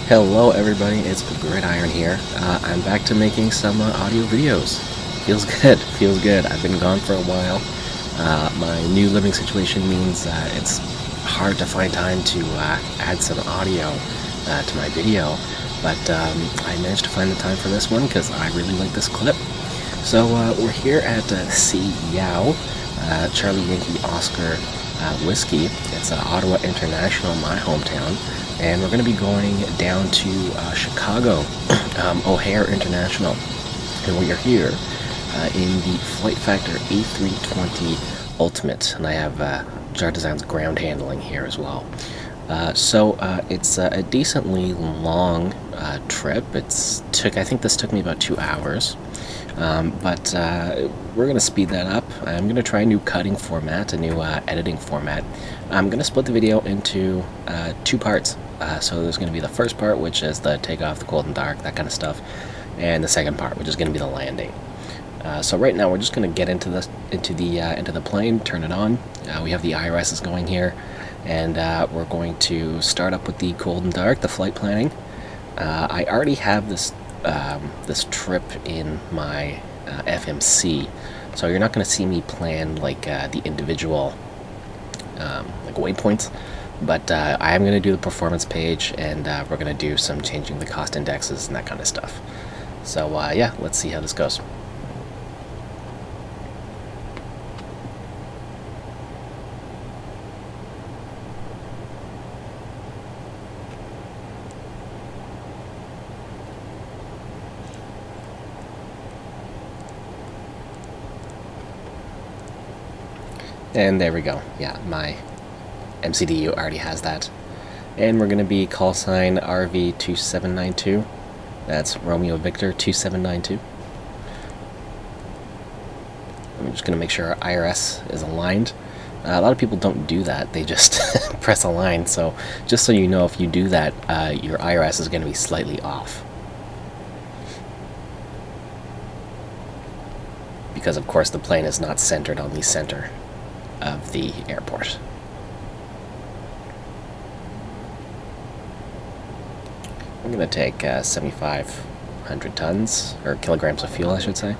Hello everybody, it's GridiroN here. I'm back to making some audio videos. Feels good. I've been gone for a while. My new living situation means it's hard to find time to add some audio to my video, but I managed to find the time for this one because I really like this clip. So we're here at CYOW, Charlie Yankee Oscar Whiskey. It's Ottawa International, my hometown. And we're going to be going down to Chicago O'Hare International, and we are here in the Flight Factor A320 Ultimate, and I have Jar Design's ground handling here as well. So it's a decently long trip. I think this took me about 2 hours, but we're going to speed that up. I'm going to try a new cutting format, a new editing format. I'm going to split the video into 2 parts. So there's going to be the first part, which is the takeoff, the cold and dark, that kind of stuff, and the second part, which is going to be the landing. So right now we're just going to get into the plane, turn it on. We have the IRSs going here, and we're going to start up with the cold and dark, the flight planning. I already have this trip in my FMC, so you're not going to see me plan like the individual like waypoints. But I am going to do the performance page, and we're going to do some changing the cost indexes and that kind of stuff. So yeah, let's see how this goes. And there we go. Yeah, my MCDU already has that. And we're going to be call sign RV2792. That's Romeo Victor 2792. I'm just going to make sure our IRS is aligned. A lot of people don't do that. They just press align. So just so you know, if you do that, your IRS is going to be slightly off. Because of course the plane is not centered on the center of the airport. I'm going to take 7,500 tons, or kilograms of fuel, I should say.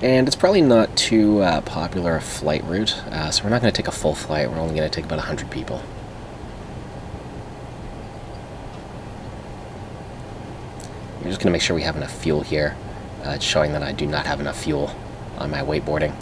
And it's probably not too popular a flight route, so we're not going to take a full flight. We're only going to take about 100 people. I'm just going to make sure we have enough fuel here. It's showing that I do not have enough fuel on my wakeboarding.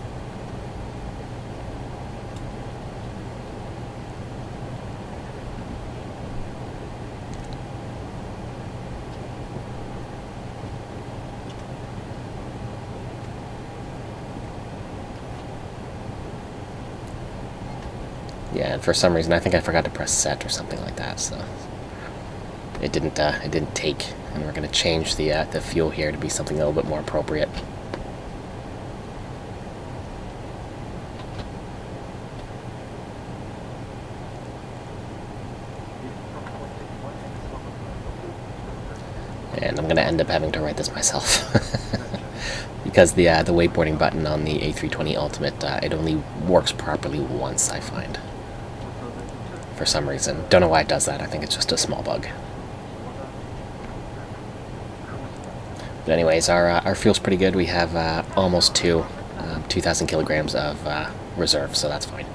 Yeah, and for some reason I think I forgot to press set or something like that, so it didn't take, and we're going to change the fuel here to be something a little bit more appropriate. And I'm going to end up having to write this myself. Because the wakeboarding button on the A320 Ultimate, it only works properly once, I find. For some reason. Don't know why it does that. I think it's just a small bug. But anyways, our fuel's pretty good. We have almost 2,000 kilograms of reserve, so that's fine.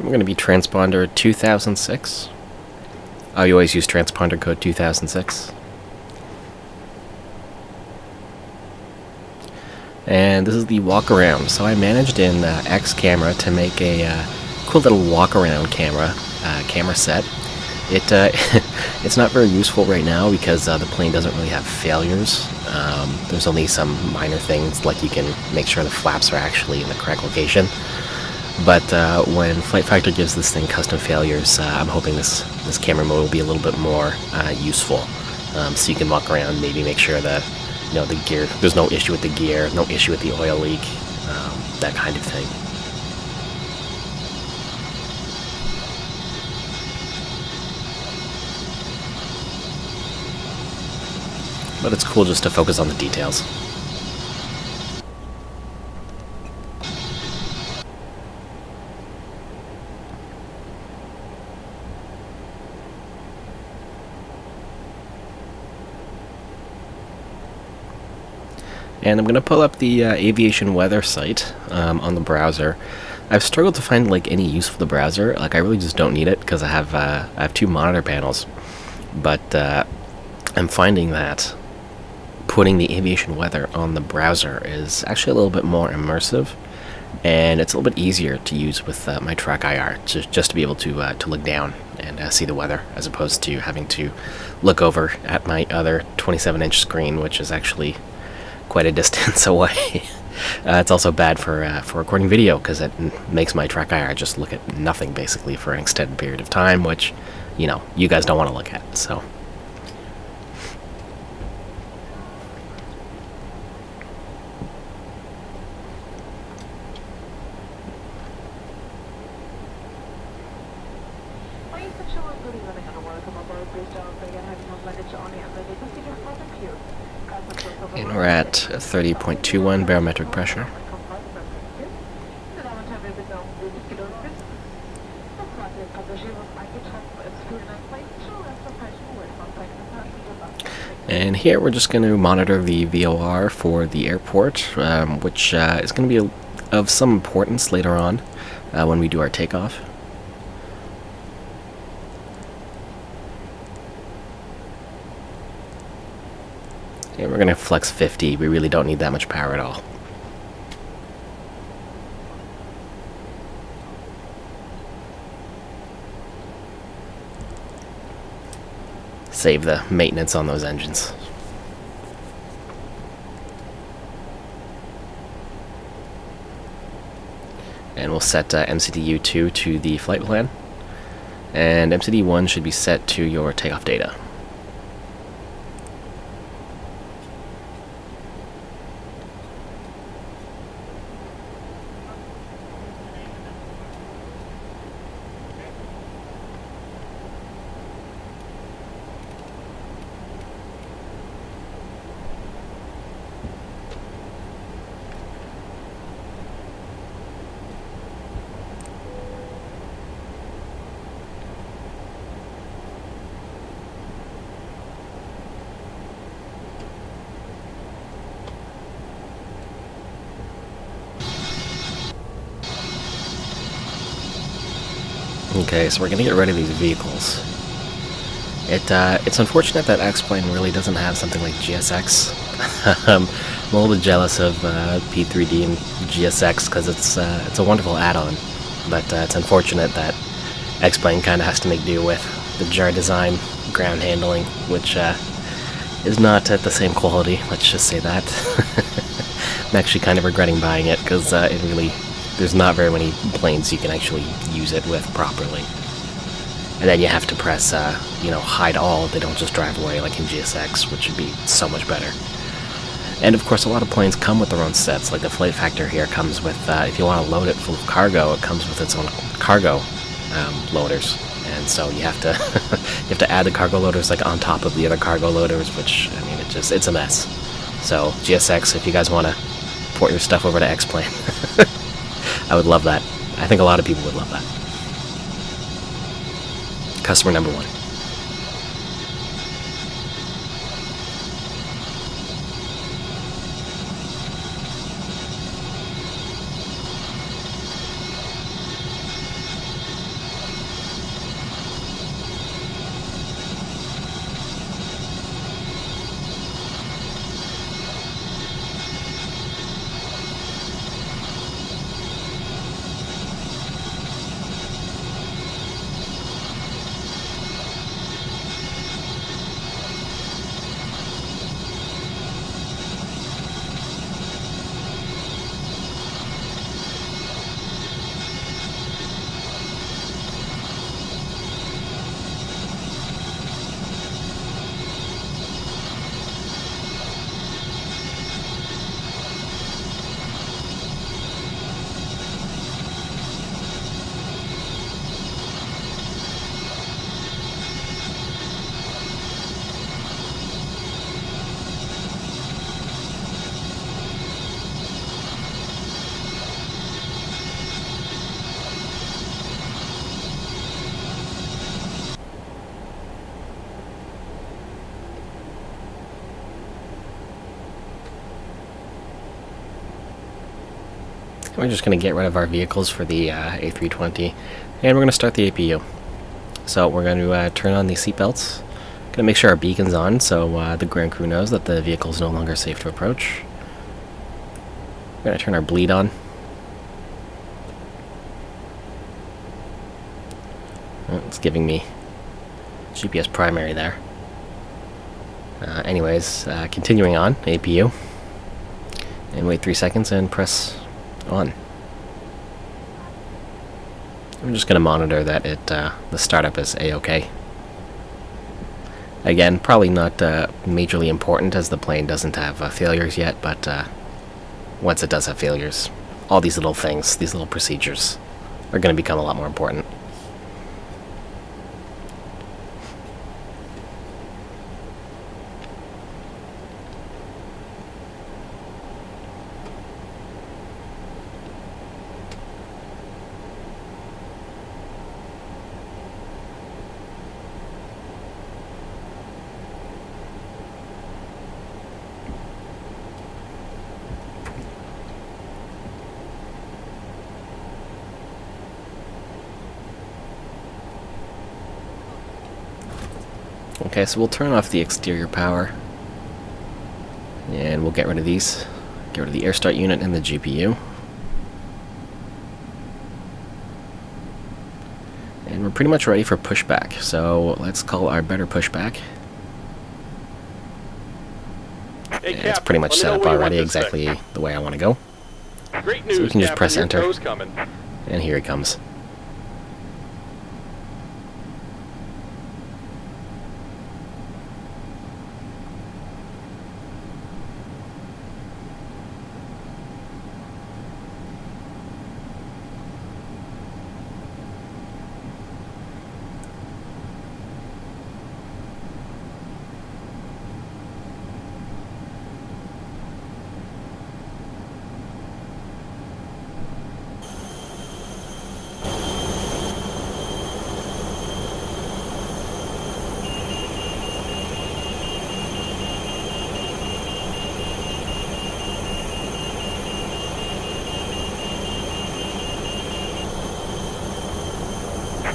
We're going to be transponder 2006. Oh, you always use transponder code 2006. And this is the walk around. So I managed in X Camera to make a cool little walk around camera set. It's not very useful right now because the plane doesn't really have failures. There's only some minor things, like you can make sure the flaps are actually in the correct location. But when Flight Factor gives this thing custom failures, I'm hoping this camera mode will be a little bit more useful. So you can walk around, maybe make sure that the gear, there's no issue with the gear, no issue with the oil leak, that kind of thing. But it's cool just to focus on the details. And I'm going to pull up the aviation weather site on the browser. I've struggled to find any use for the browser. I really just don't need it because I have 2 monitor panels. But I'm finding that putting the aviation weather on the browser is actually a little bit more immersive, and it's a little bit easier to use with my track IR, just to be able to look down and see the weather, as opposed to having to look over at my other 27-inch screen, which is actually quite a distance away. It's also bad for recording video because it makes my track IR just look at nothing basically for an extended period of time, which you guys don't want to look at. So. And we're at 30.21 barometric pressure. And here we're just going to monitor the VOR for the airport, which is going to be of some importance later on when we do our takeoff. And we're going to flex 50. We really don't need that much power at all. Save the maintenance on those engines. And we'll set MCDU2 to the flight plan. And MCD1 should be set to your takeoff data. Okay, so we're gonna get rid of these vehicles. It's unfortunate that X-Plane really doesn't have something like GSX. I'm a little bit jealous of P3D and GSX because it's a wonderful add-on, but it's unfortunate that X-Plane kind of has to make do with the jar design, ground handling, which is not at the same quality. Let's just say that. I'm actually kind of regretting buying it because there's not very many planes you can actually use it with properly. And then you have to press, hide all. They don't just drive away like in GSX, which would be so much better. And of course, a lot of planes come with their own sets. Like the Flight Factor here comes with, if you want to load it full of cargo, it comes with its own cargo loaders. And so you have to you have to add the cargo loaders on top of the other cargo loaders, which it's a mess. So GSX, if you guys want to port your stuff over to X-Plane, I would love that. I think a lot of people would love that. Customer number 1. We're just going to get rid of our vehicles for the A320, and we're going to start the APU. So we're going to turn on the seatbelts. Going to make sure our beacon's on so the ground crew knows that the vehicle is no longer safe to approach. We're going to turn our bleed on. It's giving me GPS primary there. Anyways, continuing on, APU. And wait 3 seconds and press on. I'm just going to monitor that the startup is A-OK. Again, probably not majorly important as the plane doesn't have failures yet, but once it does have failures, all these little things, these little procedures, are going to become a lot more important. Okay, so we'll turn off the exterior power, and we'll get rid of these. Get rid of the air start unit and the GPU. And we're pretty much ready for pushback, so let's call our better pushback. Hey, Yeah, it's pretty much set up already, exactly the way I want to go. Great news, So we can just press Captain, your enter, tow's coming. and here he comes.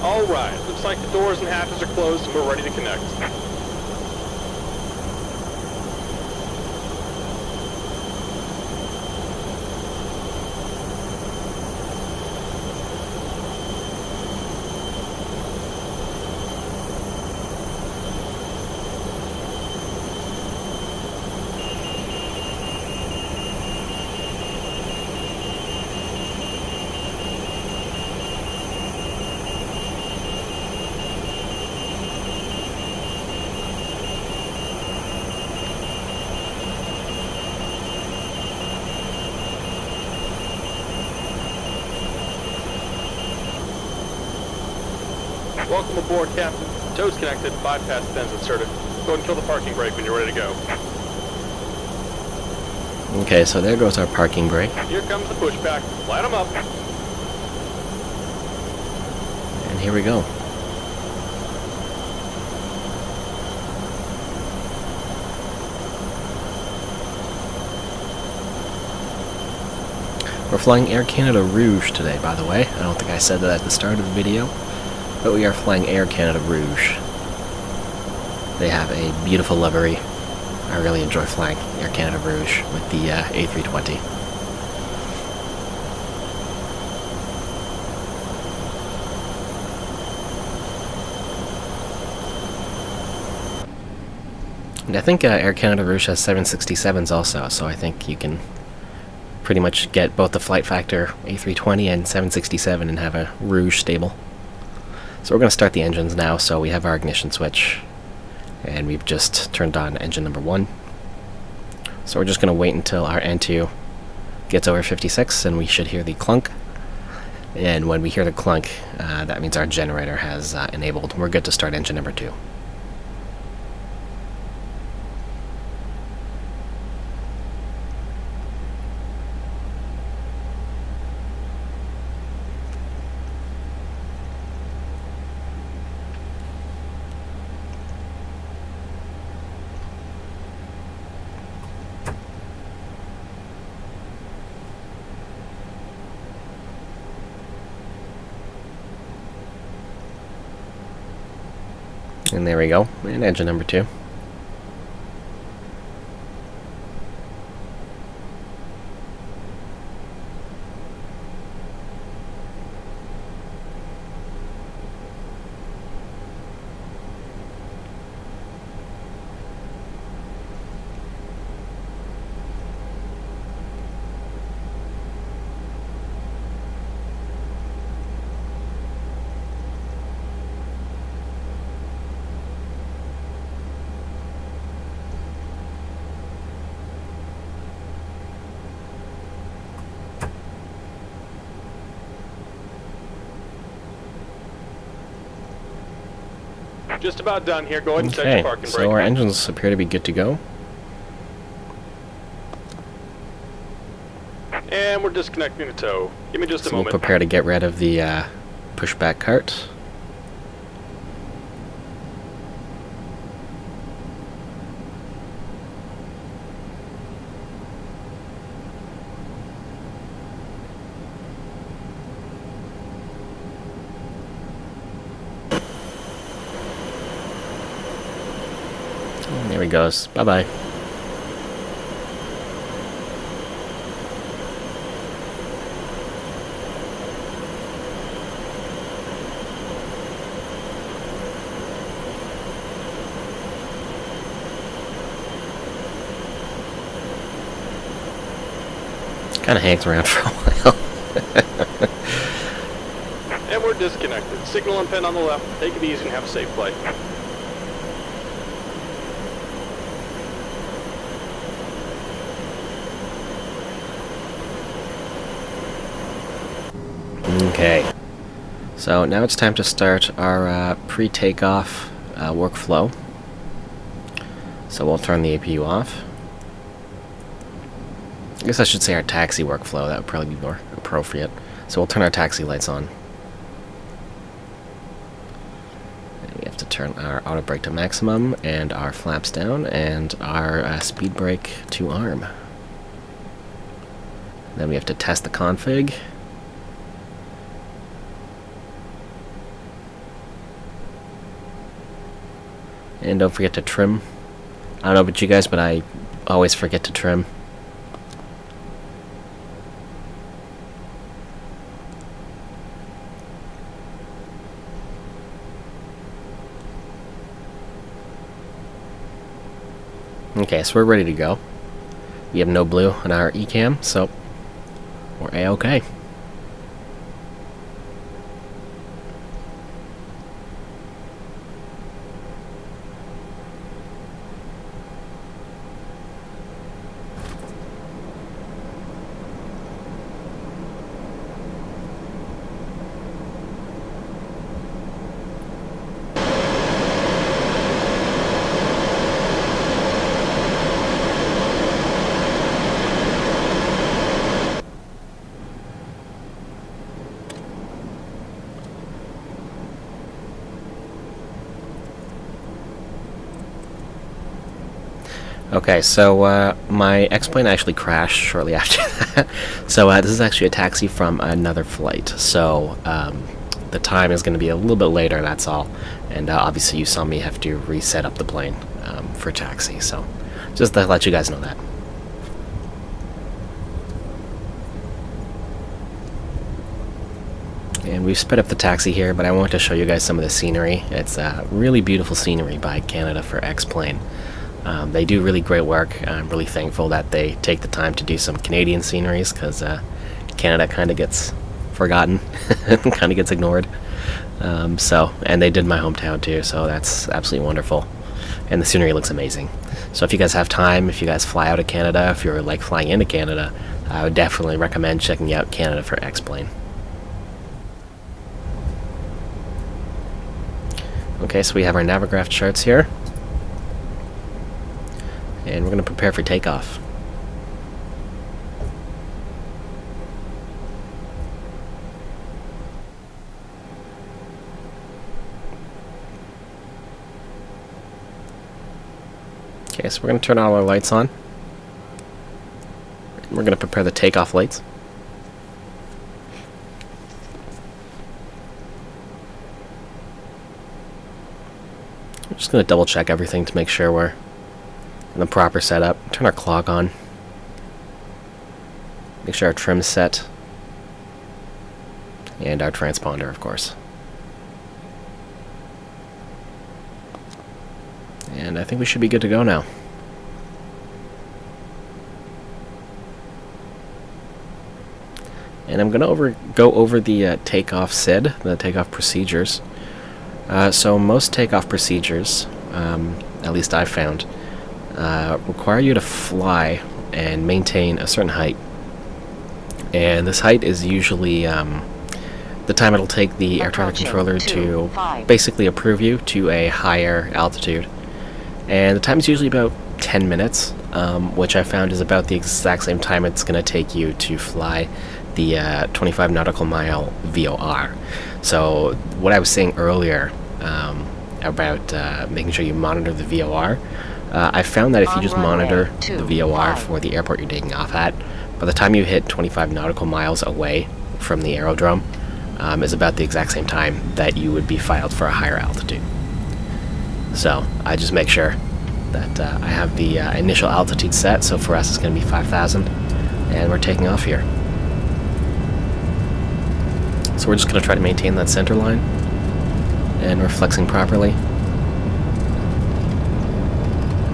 All right, looks like the doors and hatches are closed and we're ready to connect. Welcome aboard, Captain. Tow's connected, bypass pins inserted. Go ahead and kill the parking brake when you're ready to go. Okay, so there goes our parking brake. Here comes the pushback. Light them up. And here we go. We're flying Air Canada Rouge today, by the way. I don't think I said that at the start of the video, but we are flying Air Canada Rouge. They have a beautiful livery. I really enjoy flying Air Canada Rouge with the A320. And I think Air Canada Rouge has 767s also, so I think you can pretty much get both the Flight Factor A320 and 767 and have a Rouge stable. So we're going to start the engines now, so we have our ignition switch, and we've just turned on engine number 1. So we're just going to wait until our N2 gets over 56, and we should hear the clunk. And when we hear the clunk, that means our generator has enabled. We're good to start engine number 2. And there we go, and engine number 2. Just about done here. Go ahead and set your Okay, parking so brake. our engines appear to be good to go. And we're disconnecting the tow. Give me just a So we'll moment. prepare to get rid of the pushback cart. And there he goes. Bye-bye. Kind of hangs around for a while. And we're disconnected. Signal and pin on the left. Take it easy and have a safe flight. Okay. So now it's time to start our pre-takeoff workflow. So we'll turn the APU off. I guess I should say our taxi workflow. That would probably be more appropriate. So we'll turn our taxi lights on. And we have to turn our auto brake to maximum, and our flaps down, and our speed brake to arm. Then we have to test the config. And don't forget to trim. I don't know about you guys, but I always forget to trim. Okay, so we're ready to go. We have no blue on our eCam, so we're A-okay. Okay, so my X-plane actually crashed shortly after that. So this is actually a taxi from another flight. So the time is going to be a little bit later, that's all. And obviously you saw me have to reset up the plane for taxi. So just to let you guys know that. And we've sped up the taxi here, but I want to show you guys some of the scenery. It's really beautiful scenery by Canada for X-plane. They do really great work. I'm really thankful that they take the time to do some Canadian sceneries, because Canada kind of gets forgotten and kind of gets ignored. And they did my hometown too, so that's absolutely wonderful. And the scenery looks amazing. So if you guys have time, if you guys fly out of Canada, if you're like flying into Canada, I would definitely recommend checking out Canada for X-plane. Okay, so we have our Navigraph charts here. And we're going to prepare for takeoff. Okay, so we're going to turn all our lights on. And we're going to prepare the takeoff lights. I'm just going to double check everything to make sure we're in the proper setup. Turn our clock on. Make sure our trim's set. And our transponder, of course. And I think we should be good to go now. And I'm going to go over the takeoff SID, the takeoff procedures. So most takeoff procedures, at least I've found, require you to fly and maintain a certain height. And this height is usually the time it'll take the air traffic controller to basically approve you to a higher altitude. And the time is usually about 10 minutes, which I found is about the exact same time it's going to take you to fly the 25 nautical mile VOR. So what I was saying earlier about making sure you monitor the VOR, I found that if you just monitor the VOR for the airport you're taking off at, by the time you hit 25 nautical miles away from the aerodrome, is about the exact same time that you would be filed for a higher altitude. So I just make sure that I have the initial altitude set. So for us it's going to be 5,000, and we're taking off here. So we're just going to try to maintain that center line, and we're flexing properly.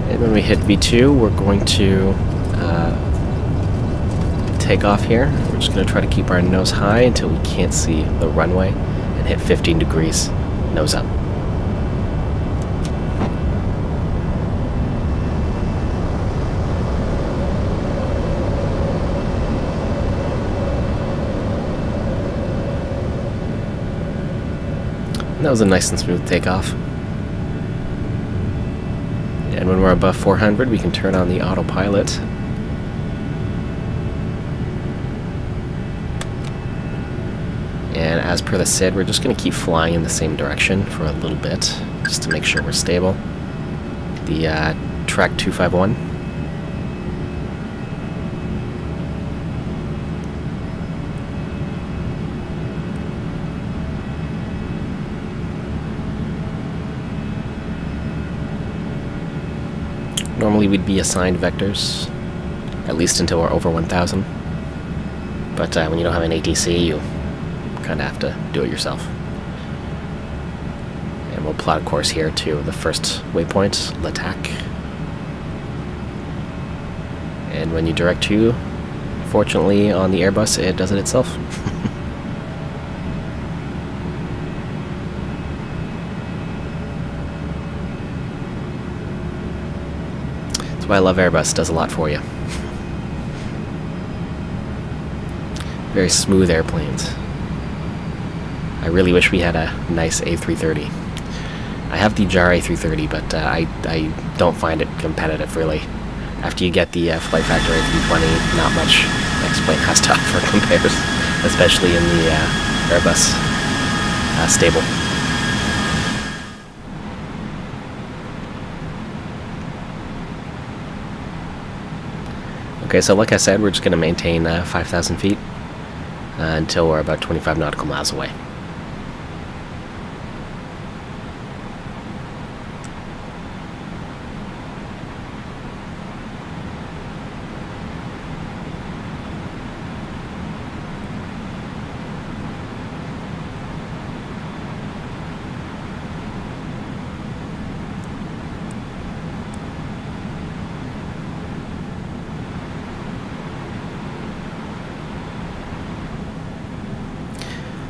And when we hit V2, we're going to take off here. We're just going to try to keep our nose high until we can't see the runway, and hit 15 degrees nose up. And that was a nice and smooth takeoff. And when we're above 400, we can turn on the autopilot. And as per the SID, we're just going to keep flying in the same direction for a little bit, just to make sure we're stable. The track 251. Normally we'd be assigned vectors, at least until we're over 1,000. But when you don't have an ATC, you kind of have to do it yourself. And we'll plot a course here to the first waypoint, L'Attack. And when you direct to, fortunately on the Airbus, it does it itself. That's why I love Airbus, it does a lot for you. Very smooth airplanes. I really wish we had a nice A330. I have the JAR A330, but I don't find it competitive, really. After you get the Flight Factor A320, not much next plane has to offer compares, especially in the Airbus stable. Okay, so like I said, we're just going to maintain 5,000 feet until we're about 25 nautical miles away.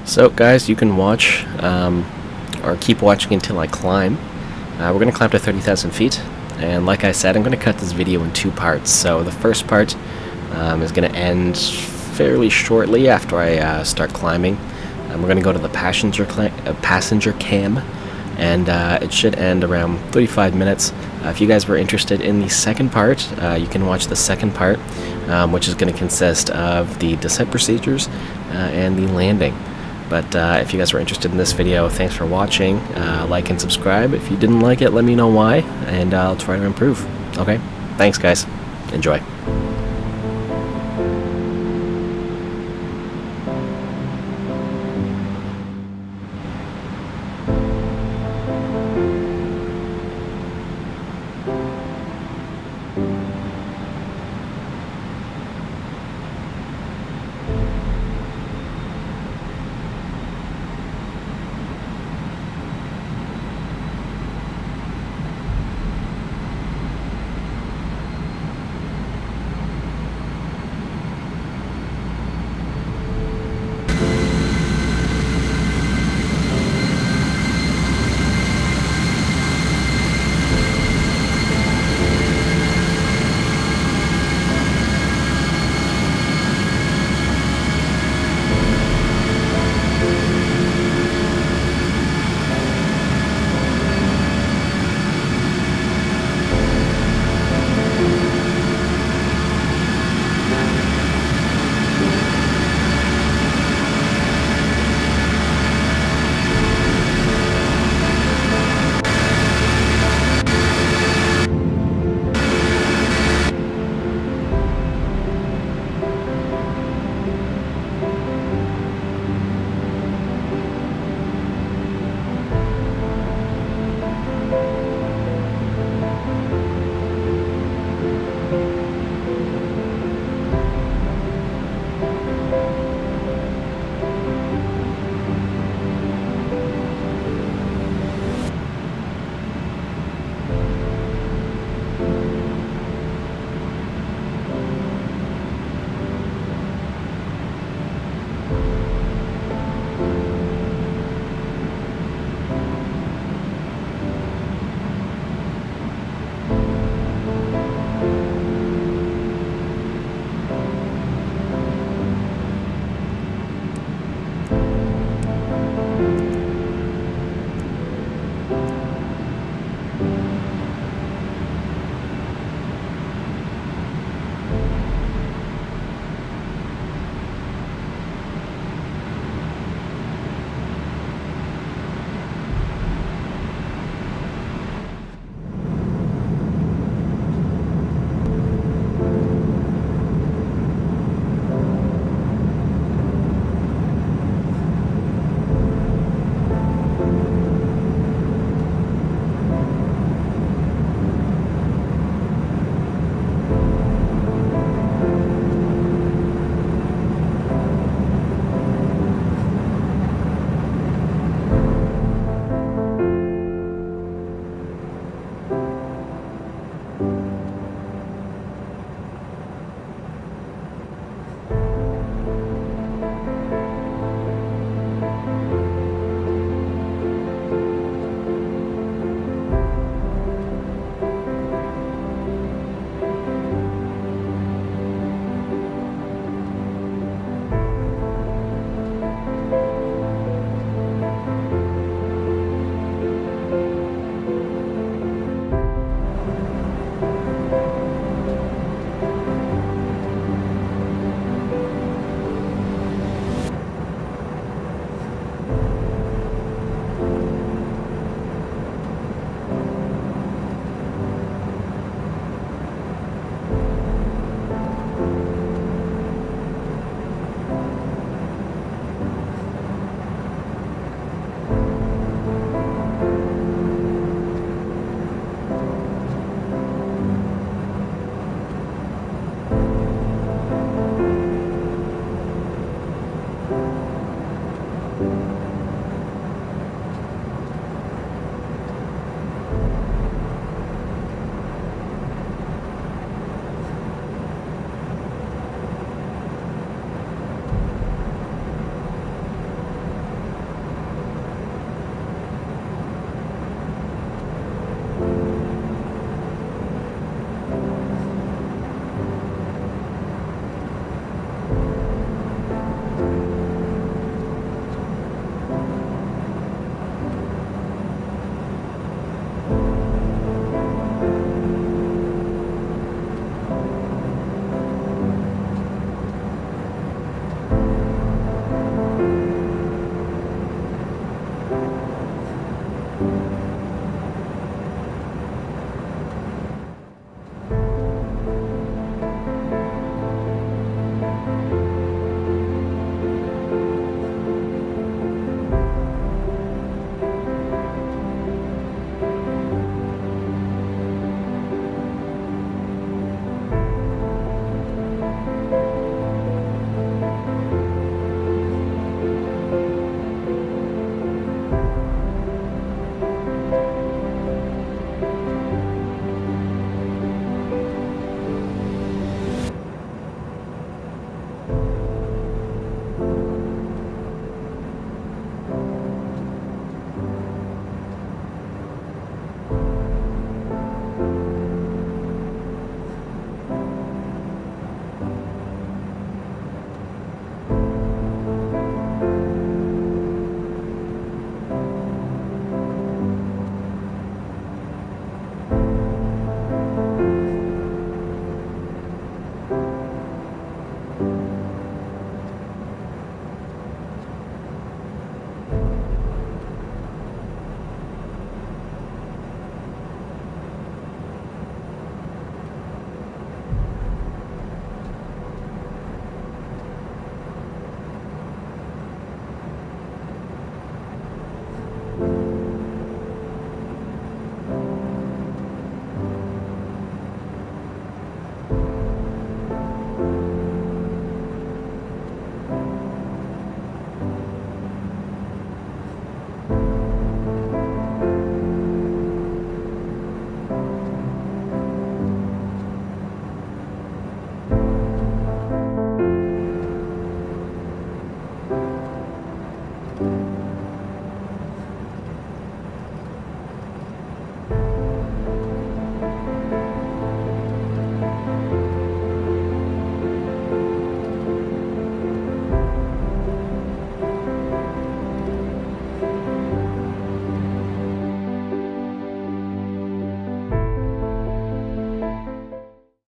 So guys, you can watch, or keep watching until I climb. We're going to climb to 30,000 feet, and like I said, I'm going to cut this video in two parts. So the first part is going to end fairly shortly after I start climbing. We're going to go to the passenger cam, and it should end around 35 minutes. If you guys were interested in the second part, you can watch the second part, which is going to consist of the descent procedures and the landing. But if you guys were interested in this video, thanks for watching. Like and subscribe. If you didn't like it, let me know why, and I'll try to improve. Okay? Thanks, guys. Enjoy.